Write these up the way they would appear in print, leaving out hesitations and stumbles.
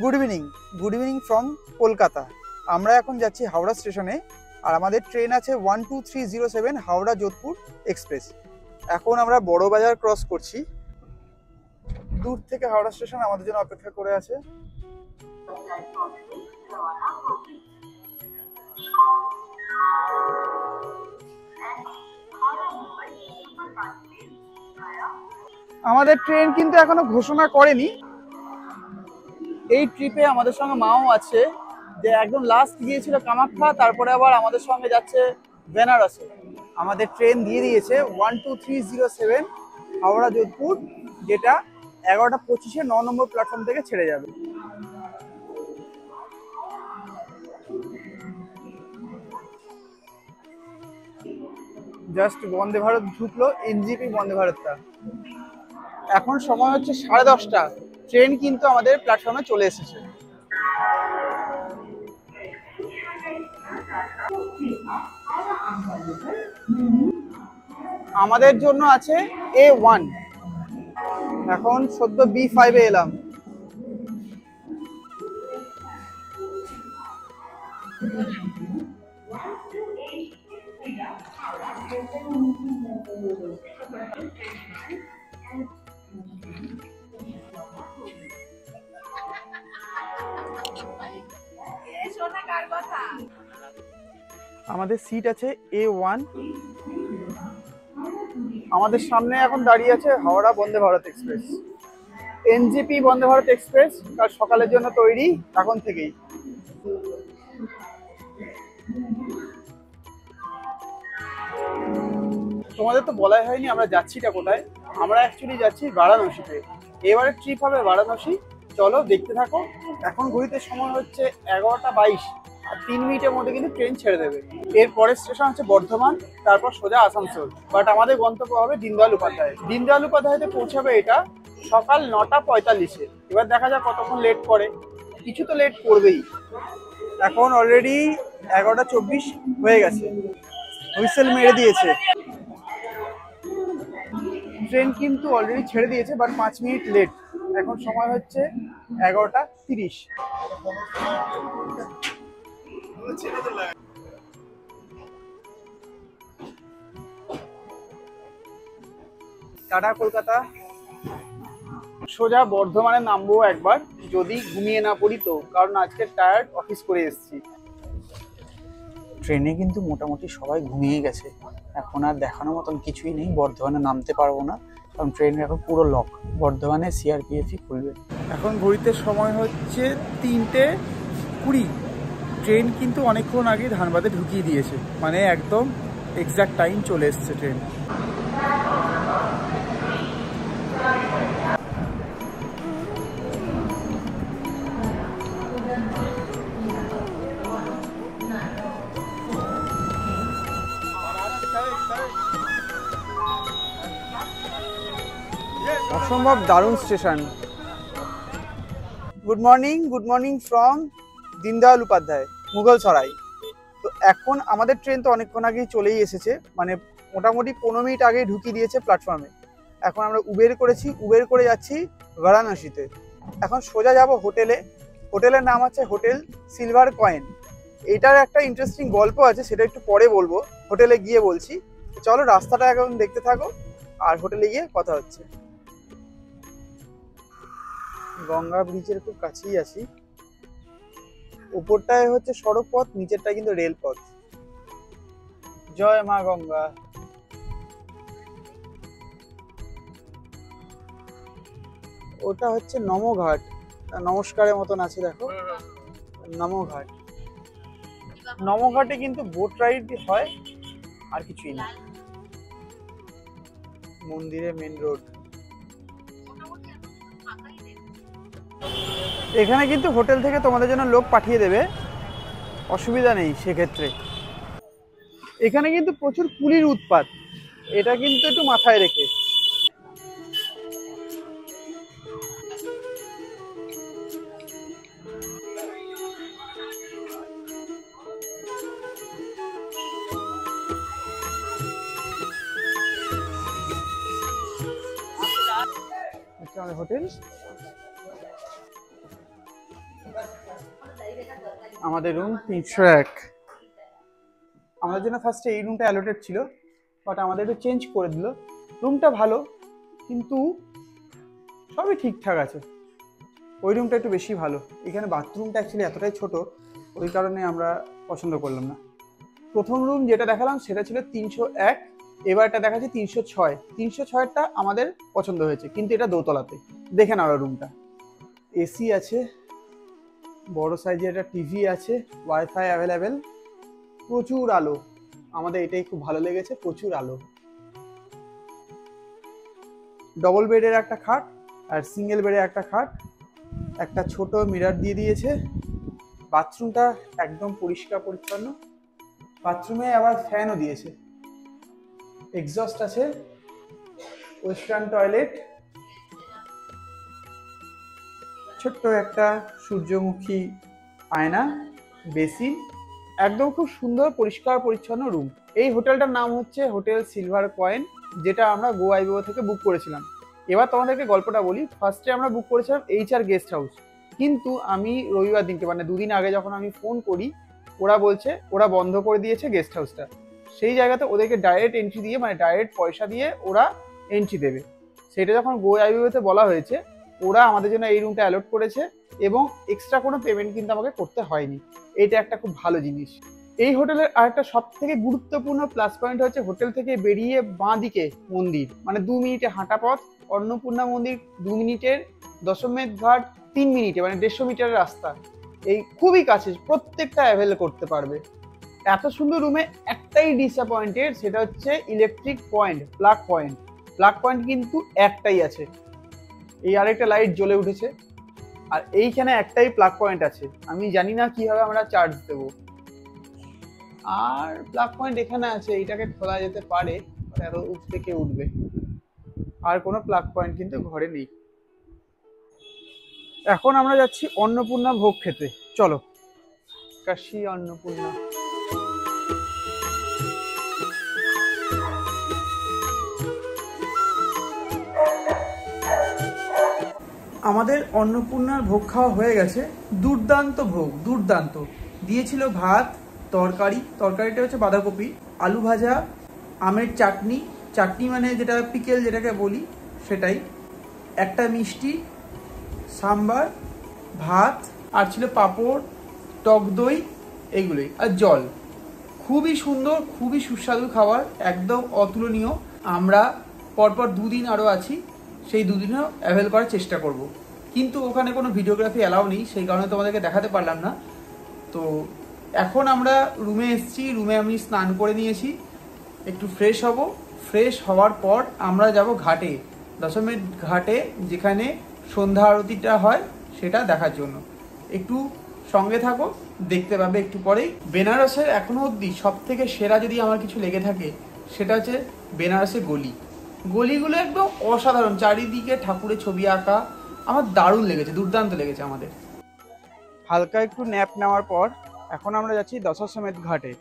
Good evening from Kolkata. আমরা এখন যাচ্ছি হাওড়া স্টেশনে, আর আমাদের ট্রেন আছে 12307 হাওড়া যোধপুর এক্সপ্রেস। এখন আমরা বড় বাজার ক্রস করছি। দূর থেকে হাওড়া স্টেশন আমাদের জন্য অপেক্ষা করে আছে। আমাদের ট্রেন কিন্তু এখনো ঘোষণা করেনি। এই ট্রিপে আমাদের সঙ্গে মাও আছে, যে একদম লাস্ট গিয়েছিল কামাখ্যা, তারপরে আবার আমাদের সঙ্গে যাচ্ছে বেনারসে। আমাদের ট্রেন দিয়ে দিয়েছে 12307 হাওড়া যোধপুর, যেটা 11:25-এ 9 নম্বর প্ল্যাটফর্ম থেকে ছেড়ে যাবে। জাস্ট বন্দে ভারত ঢুকলো, এনজিপি বন্দে ভারতটা। এখন সময় হচ্ছে 10:30। ট্রেন কিন্তু আমাদের প্ল্যাটফর্মে চলে এসেছে। আমাদের জন্য আছে A1। এখন সদ্য B5-এ এলাম। আমাদের সিট আছে A1। আমাদের সামনে এখন দাঁড়িয়ে আছে Howrah Vande Bharat express, NJP Vande Bharat express. কাল সকালের জন্য তৈরি এখন থেকেই। তোমাদের তো বলাই হয়নি আমরা যাচ্ছিটা কোথায়। আমরা অ্যাকচুয়ালি যাচ্ছি বারাণসীতে। এবারে ট্রিপ হবে বারাণসী। চলো দেখতে থাকো। এখন ঘড়িতে সময় হচ্ছে 11:22, আর 3 মিনিটের মধ্যে কিন্তু ট্রেন ছেড়ে দেবে। এর পরের স্টেশন হচ্ছে বর্ধমান, তারপর সোজা আসানসোল। বাট আমাদের গন্তব্য হবে দীনদয়াল উপাধ্যায়। দীনদয়াল উপাধ্যায়তে পৌঁছাবে এটা সকাল 9:45-এ। এবার দেখা যাক কতক্ষণ লেট করে। কিছু তো লেট করবেই। এখন অলরেডি 11:24 হয়ে গেছে, হুইসেল মেরে দিয়েছে। ট্রেন কিন্তু অলরেডি ছেড়ে দিয়েছে, বাট 5 মিনিট লেট। এখন সময় হচ্ছে 11:30। টাটা কলকাতা। সোজা বর্ধমানে নামবো একবার, যদি ঘুমিয়ে না পড়ি তো, কারণ আজকে টায়ার্ড অফিস করে এসেছি। ট্রেনে কিন্তু মোটামুটি সবাই ঘুমিয়ে গেছে। এখন আর দেখানোর মতন কিছুই নেই। বর্ধমানে নামতে পারবো না, কারণ ট্রেন এখন পুরো লক। বর্ধমানে সিআরপিএফই খুলবে। এখন ঘড়িতে সময় হচ্ছে 3:20। ট্রেন কিন্তু অনেকক্ষণ আগে ধানবাদে ঢুকিয়ে দিয়েছে, মানে একদম এক্সাক্ট টাইম চলে এসছে ট্রেন। অসম্ভব দারুণ station. Good morning from Deendayal Upadhyay, Mughal সরাই। তো এখন আমাদের ট্রেন তো অনেকক্ষণ আগেই চলেই এসেছে, মানে মোটামুটি 15 মিনিট আগেই ঢুকিয়ে দিয়েছে প্ল্যাটফর্মে। এখন আমরা উবের করেছি, উবের করে যাচ্ছি বারাণসীতে। এখন সোজা যাব হোটেলে। হোটেলের নাম আছে হোটেল সিলভার কয়েন। এটার একটা ইন্টারেস্টিং গল্প আছে, সেটা একটু পরে বলবো, হোটেলে গিয়ে বলছি। চলো রাস্তাটা এখন দেখতে থাকো, আর হোটেলে গিয়ে কথা হচ্ছে। গঙ্গা ব্রিজের খুব কাছেই আছি। উপরটায় হচ্ছে সড়ক পথ, নিচেরটা কিন্তু রেল পথ। জয় মা গঙ্গা। ওটা হচ্ছে নমঘাট, নমস্কারের মতন আছে, দেখো নমঘাট। নমঘাটে কিন্তু বোট রাইড হয়, আর কিছুই না। মন্দিরের মেন রোড। এখানে কিন্তু হোটেল থেকে তোমাদের জন্য লোক পাঠিয়ে দেবে, অসুবিধা নেই সেক্ষেত্রে। এখানে কিন্তু প্রচুর কুলির উৎপাত, এটা কিন্তু একটু মাথায় রেখে। হোটেল আমাদের রুম 301। আমাদের জন্য ফার্স্টে এই রুমটা অ্যালোটেড ছিল, বাট আমাদের একটু চেঞ্জ করে দিল। রুমটা ভালো, কিন্তু সবই ঠিকঠাক আছে। ওই রুমটা একটু বেশি ভালো। এখানে বাথরুমটা অ্যাকচুয়ালি এতটাই ছোট, ওই কারণে আমরা পছন্দ করলাম না। প্রথম রুম যেটা দেখালাম সেটা ছিল 301, এবার এটা দেখাচ্ছে 306। 306টা আমাদের পছন্দ হয়েছে, কিন্তু এটা দোতলাতে। দেখে নাও রুমটা, এসি আছে, বড় সাইজের একটা টিভি আছে, ওয়াইফাই অ্যাভেলেবেল, প্রচুর আলো। আমাদের এটাই খুব ভালো লেগেছে, প্রচুর আলো। ডবল বেডের একটা খাট আর সিঙ্গেল বেডের একটা খাট, একটা ছোট মিরর দিয়ে দিয়েছে। বাথরুমটা একদম পরিষ্কার পরিচ্ছন্ন, বাথরুমে আবার ফ্যানও দিয়েছে, এক্সস্ট আছে, ওয়েস্টার্ন টয়লেট, ছোট্ট একটা সূর্যমুখী আয়না, বেসিন, একদম খুব সুন্দর পরিষ্কার পরিচ্ছন্ন রুম। এই হোটেলটার নাম হচ্ছে হোটেল সিলভার কয়েন, যেটা আমরা গো আইবিও থেকে বুক করেছিলাম। এবার তোমাদেরকে গল্পটা বলি। ফার্স্টে আমরা বুক করেছিলাম HR গেস্ট হাউস, কিন্তু আমি রবিবার দিনকে মানে দুদিন আগে যখন আমি ফোন করি, ওরা বলছে ওরা বন্ধ করে দিয়েছে গেস্ট হাউসটা। সেই জায়গাতে ওদেরকে ডাইরেক্ট এন্ট্রি দিয়ে, মানে ডাইরেক্ট পয়সা দিয়ে ওরা এন্ট্রি দেবে। সেটা যখন গো আইবিওতে বলা হয়েছে, ওরা আমাদের জন্য এই রুমটা অ্যালট করেছে এবং এক্সট্রা কোনো পেমেন্ট কিন্তু আমাকে করতে হয়নি। এটা একটা খুব ভালো জিনিস। এই হোটেলের আরেকটা সব থেকে গুরুত্বপূর্ণ প্লাস পয়েন্ট হচ্ছে হোটেল থেকে বেরিয়ে বাঁ দিকে মন্দির, মানে 2 মিনিটে হাঁটা পথ। অন্নপূর্ণা মন্দির 2 মিনিটের, দশমেধ ঘাট 3 মিনিটে, মানে 150 মিটারের রাস্তা। এই খুবই কাছে, প্রত্যেকটা অ্যাভেল করতে পারবে। এত সুন্দর রুমে একটাই ডিসঅ্যাপয়েন্টেড, সেটা হচ্ছে electric point, plug point. Plug point কিন্তু একটাই আছে, এই আরেকটা লাইট জ্বলে উঠেছে, আর এইখানে একটাই প্লাগ পয়েন্ট আছে। আমি জানি না কিভাবে আমরা চার্জ দেবো। আর প্লাগ পয়েন্ট এখানে আছে, এইটাকে খোলা যেতে পারে, আরো উঠতে কে উঠবে। আর কোনো প্লাগ পয়েন্ট কিন্তু ঘরে নেই। এখন আমরা যাচ্ছি অন্নপূর্ণা ভোগ খেতে, চলো। কাশী অন্নপূর্ণা। আমাদের অন্নপূর্ণার ভোগ খাওয়া হয়ে গেছে। দুর্দান্ত ভোগ, দুর্দান্ত। দিয়েছিল ভাত, তরকারি, তরকারিটা হচ্ছে বাঁধাকপি, আলু ভাজা, আমের চাটনি, চাটনি মানে যেটা পিকেল যেটাকে বলি সেটাই, একটা মিষ্টি, সাম্বার, ভাত, আর ছিল পাঁপড়, টক দই, এইগুলোই, আর জল। খুবই সুন্দর, খুবই সুস্বাদু খাবার, একদম অতুলনীয়। আমরা পরপর 2 দিন আরও আছি, সেই 2 দিনও অ্যাভেল করার চেষ্টা করব। কিন্তু ওখানে কোনো ভিডিওগ্রাফি অ্যালাউ নেই, সেই কারণে তোমাদেরকে দেখাতে পারলাম না। তো এখন আমরা রুমে এসেছি, রুমে আমি স্নান করে নিয়েছি, একটু ফ্রেশ হব। ফ্রেশ হওয়ার পর আমরা যাব ঘাটে, দশমের ঘাটে, যেখানে সন্ধ্যা আরতিটা হয় সেটা দেখার জন্য। একটু সঙ্গে থাকো, দেখতে পাবে একটু পরেই। বেনারসের এখনো অবধি সব থেকে সেরা যদি আমার কিছু লেগে থাকে, সেটা হচ্ছে বেনারসের গলি। গলিগুলো একদম অসাধারণ, চারিদিকে ঠাকুরের ছবি আঁকা। আমার দারুণ লেগেছে, দুর্দান্ত লেগেছে আমাদের। হালকা একটু ন্যাপ নেওয়ার পর এখন আমরা যাচ্ছি দশাশ্বমেধ ঘাটে।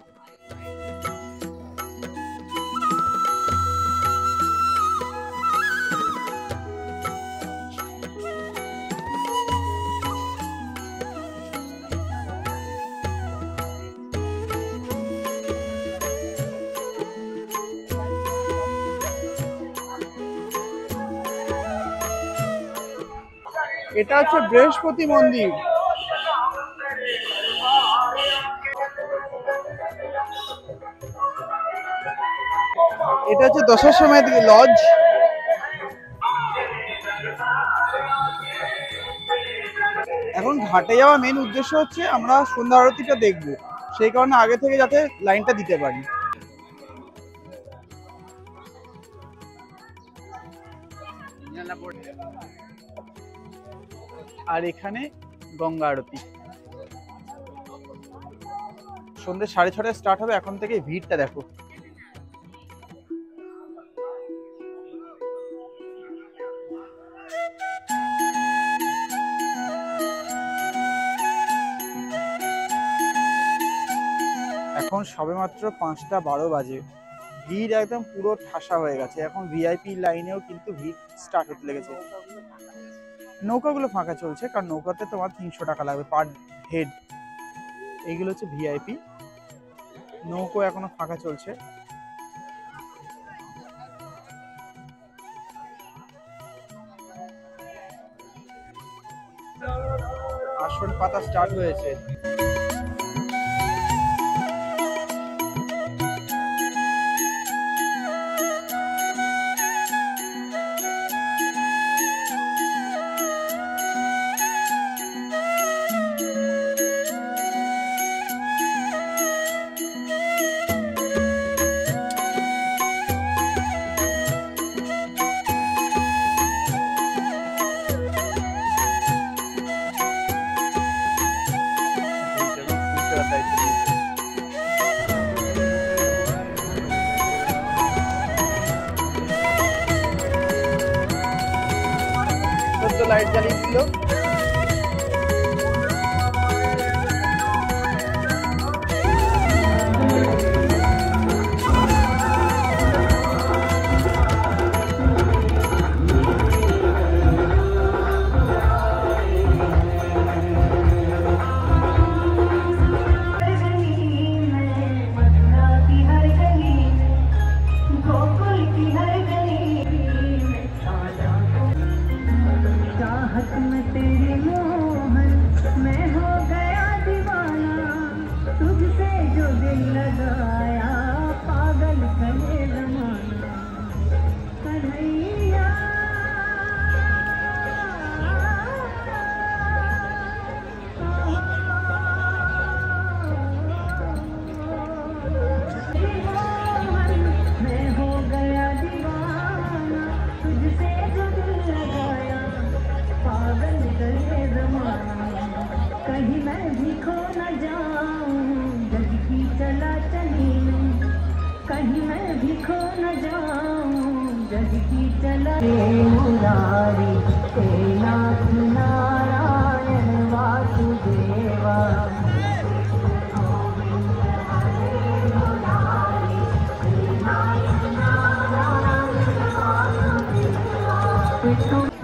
এটা হচ্ছে বৃহস্পতি মন্দির। এটা হচ্ছে দশাশ্বমেধ লজ। এখন ঘাটে যাওয়া মেন উদ্দেশ্য হচ্ছে আমরা সন্ধ্যা আরতিটা দেখব, সেই কারণে আগে থেকে যাতে লাইনটা দিতে পারি। আর এখানে গঙ্গা আরতি সন্ধ্যে 6:30টায় স্টার্ট হবে। এখন থেকে ভিড়টা দেখো। এখন সবেমাত্র 5:12 বাজে, ভিড় একদম পুরো ঠাসা হয়ে গেছে। এখন ভিআইপি লাইনেও কিন্তু ভিড় স্টার্ট হতে লেগেছে। নৌকাগুলো ফাঁকা চলছে, কারণ নৌকাতে তোমার 300 টাকা লাগবে পার হেড। এইগুলো হচ্ছে ভিআইপি নৌকো, এখনো ফাঁকা চলছে। আসন পাতা স্টার্ট হয়েছে। লাইট জ্বালিয়ে দিল।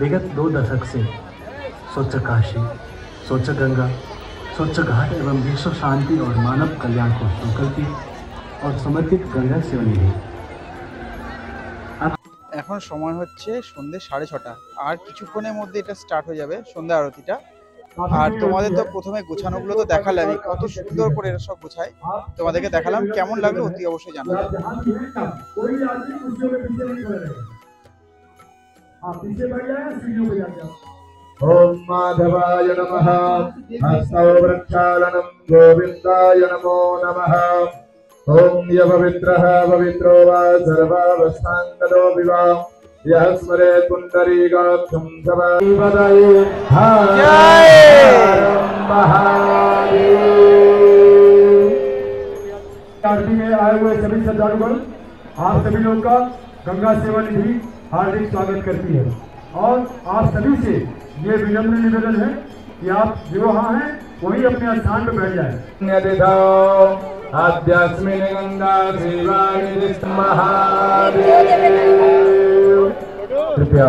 विगत 2 दशक से स्वच्छ काशी, स्वच्छ गंगा, स्वच्छ घाट एवं विश्व शांति और मानव कल्याण को संकल्पित और समर्पित गंगा सेवा निधि। এখন সময় হচ্ছে সন্ধ্যে 6:30, আর কিছুক্ষণের মধ্যে এটা স্টার্ট হয়ে যাবে সন্ধ্যা আরতিটা। আর তোমাদের তো প্রথমে গোছানোগুলো তো দেখালাম, কত সুন্দর করে এরা সব গোছায়, তোমাদেরকে দেখালাম। কেমন লাগলো অতি অবশ্যই জানাবে। ओम माधवाय नमः। हस्तौ वृक्षालनं गोविन्दाय नमो नमः। ओम यपवित्रः पवित्रो वा सर्वावस्थाङ्गतो विवा यः स्मरेत् पुण्डरीकाक्षं सदाशिवदये जय महादेव। आरती में आए हुए सभी श्रद्धालुगण, आप सभी लोग का गंगा सेवा निधि हार्दिक स्वागत करती है और आप सभी से ये विनम्र निवेदन है कि आप जो वहाँ हैं वही अपने स्थान पर बैठ जाए। आध्यात्मिक गंगा सेवा निधि महादेव। कृपया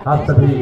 आप सभी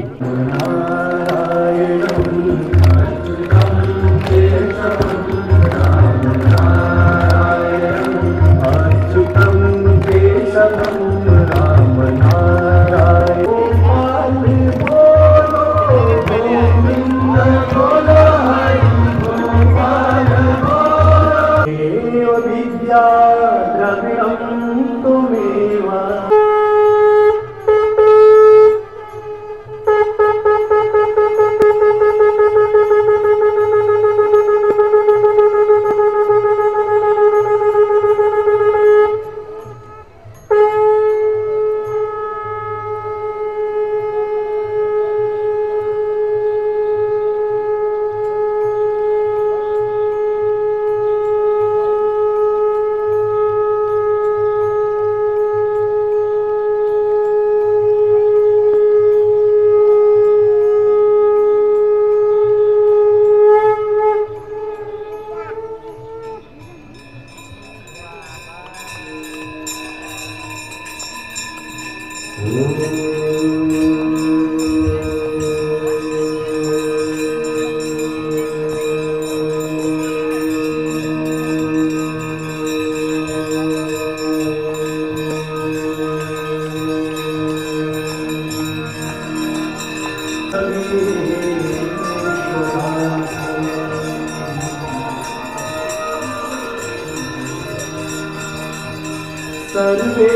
सर्वे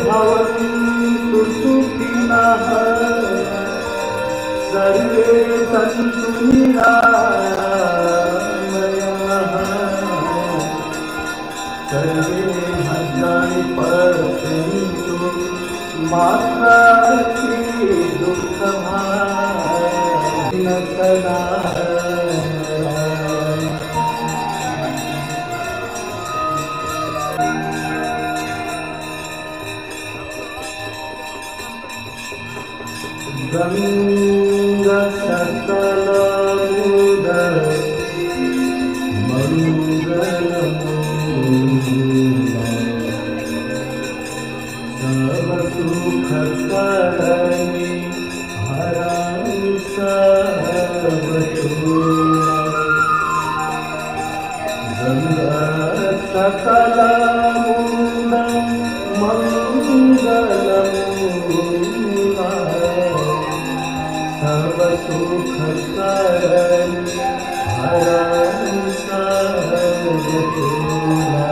भवन्तु सुखिनः सर्वे सन्तु निरामयाः सर्वे भद्राणि पश्यन्तु मा कश्चित् दुःखभाग् न गंगा सकलमुद मंगलमूला सर्व सुख करणी हरामि सर्व शोला गंगा सकलमुद मंगलमूला सर्व सुख करणी हरामि सर्व शोला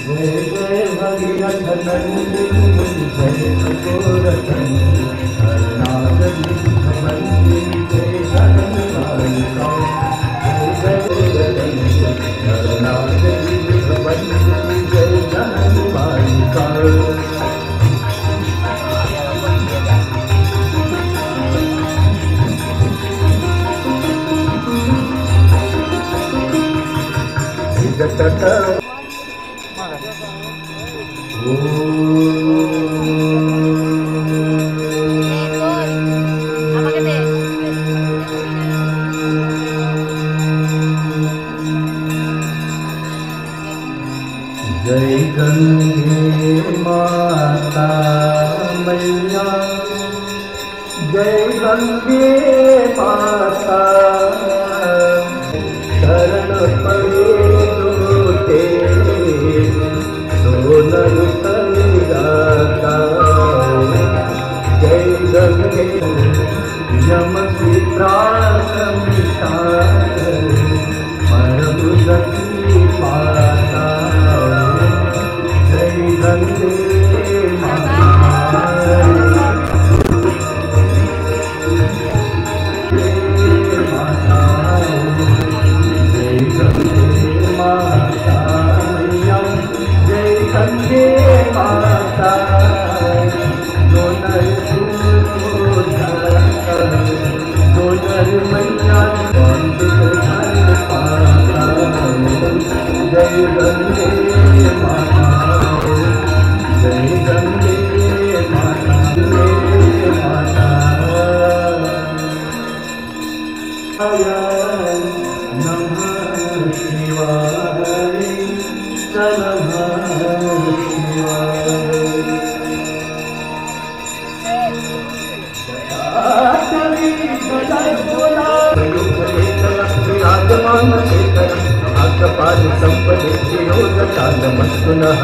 जय जय भगीरथ नंदिनी जय ठाकुरचंद्र हरनाथ बंदी जय शरणकारिका जय जय हरनाथ बंदी जय शरणकारिका जगत जय गंगे माता मैया जय गंगे माता शरण पड़े लोटे सोनर तनिराता जय गंगे यम की त्रास मिटाए परम गति पाता जय गंगे माता जय गंगे माता जय गंगे माता दोनर दोनर मैया जय गंगे माता जय गंगे माता नमः शिवाय नमः शिवाय पाद संपदे शिरोजालमस्तुनः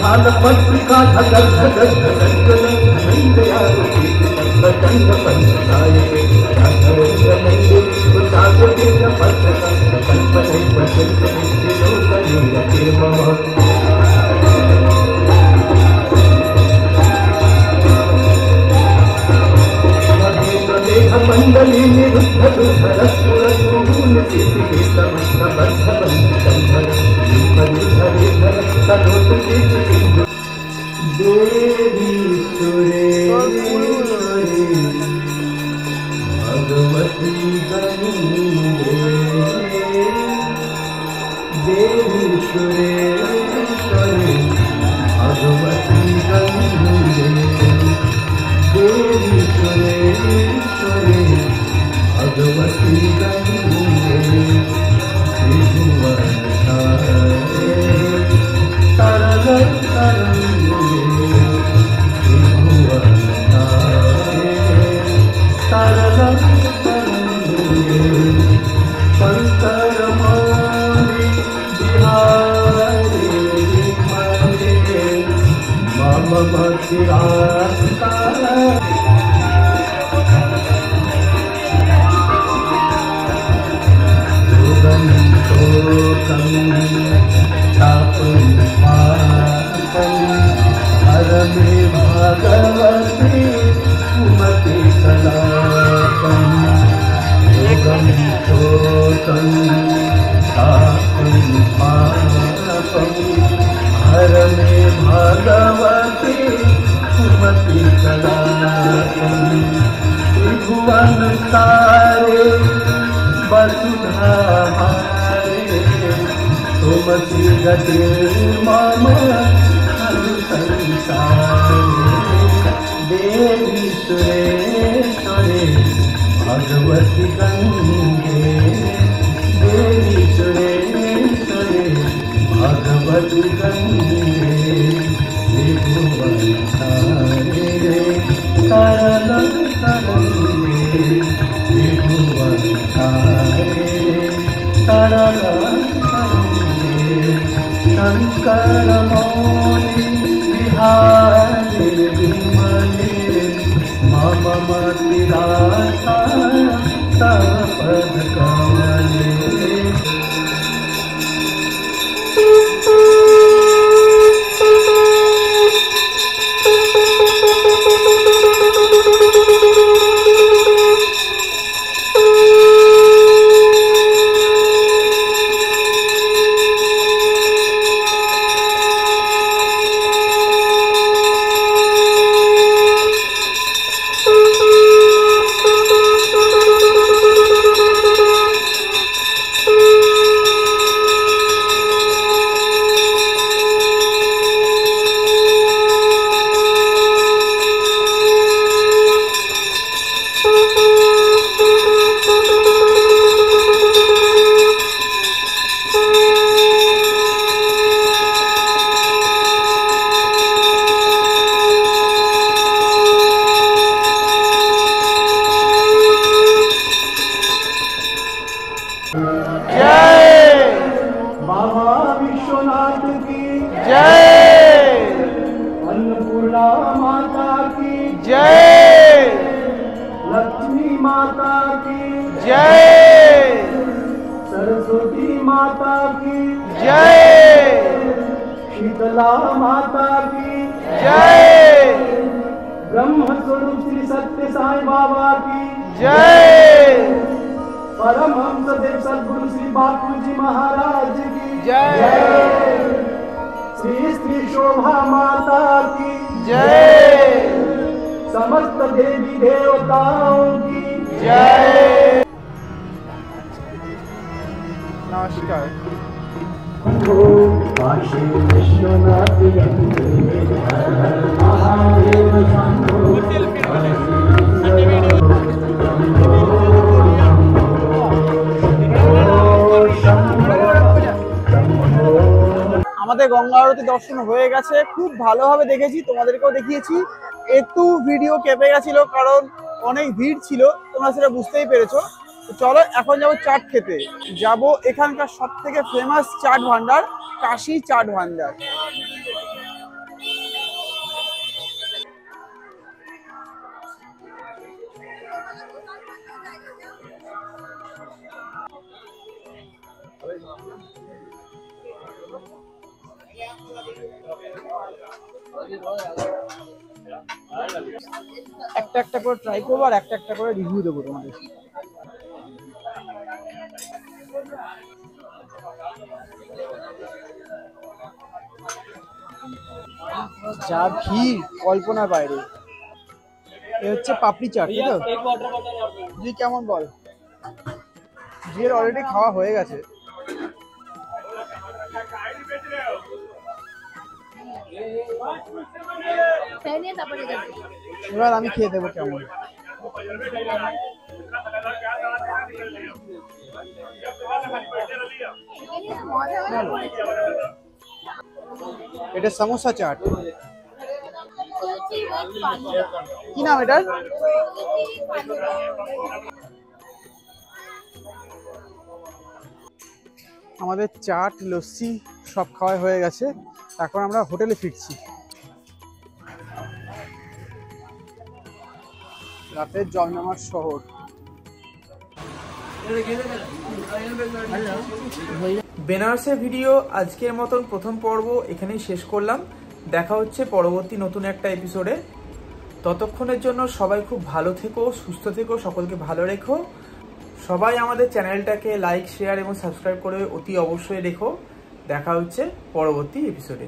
भाल पत्रिका धगल धगल धगल प्रचंड पंचाय मंडली निरुद्ध दुधर सुरसून सिद्धि समस्त देवी सुरेश्वरी भगवती गंगे देवी सुरेश्वरी भगवती गंगे देवी सुरेश्वरी भगवती गंगे तरल शंकर मौली बिहारी मम भक्ति हर में भगवती सुमति कलापम योगम शोकम तापम पापम हर में भगवती सुमति कलापम त्रिभुवन सारे वसुधा हमारे सुमति गति मम संसारे देवी सुरेश्वरे भगवती गंगे देवी सुरेश्वरे भगवती गंगे त्रिभुवन सारे सरल तरंगे त्रिभुवन सारे सरल तरंगे शंकर मौनि विहारे विमले मम मति दाता तव पद कमले सरस्वती माता की जय, शीतला माता की जय, ब्रह्म स्वरूप श्री सत्य साई बाबा की जय, परमहंस देव सद्गुरु श्री बापू जी महाराज की जय, श्री श्री शोभा माता की जय, समस्त देवी देवताओं की जय। नमस्कार। काशी विश्वनाथ महादेव আমাদের গঙ্গা আরতি দর্শন হয়ে গেছে, খুব ভালোভাবে দেখেছি, তোমাদেরকেও দেখিয়েছি। একটু ভিডিও কেঁপে গেছিল কারণ অনেক ভিড় ছিল, তোমরা সেটা বুঝতেই পেরেছো। চলো এখন যাবো চাট খেতে, যাব এখানকার সব থেকে ফেমাস চাট ভান্ডার, কাশি চাট ভান্ডার। একটা একটা করে ট্রাই করবো আর একটা একটা করে রিভিউ দেবো তোমাদের। যা ভিড় কল্পনার বাইরে। এ হচ্ছে পাপড়ি চাট, তাই তো? জি কেমন বল? জির অলরেডি খাওয়া হয়ে গেছে। এবার আমি খেয়ে দেবো কেমন। এটা সমোসা চাট। কি নাম এটার? আমাদের চাট লস্যি সব খাওয়া হয়ে গেছে, এখন আমরা হোটেলে ফিরছি। রাতের জমজমাট শহর। বেনারসের ভিডিও আজকের মতন প্রথম পর্ব এখানেই শেষ করলাম। দেখা হচ্ছে পরবর্তী নতুন একটা এপিসোডে। ততক্ষণের জন্য সবাই খুব ভালো থেকো, সুস্থ থেকো, সকলকে ভালো রেখো। সবাই আমাদের চ্যানেলটাকে লাইক, শেয়ার এবং সাবস্ক্রাইব করে অতি অবশ্যই রেখো। দেখা হচ্ছে পরবর্তী এপিসোডে।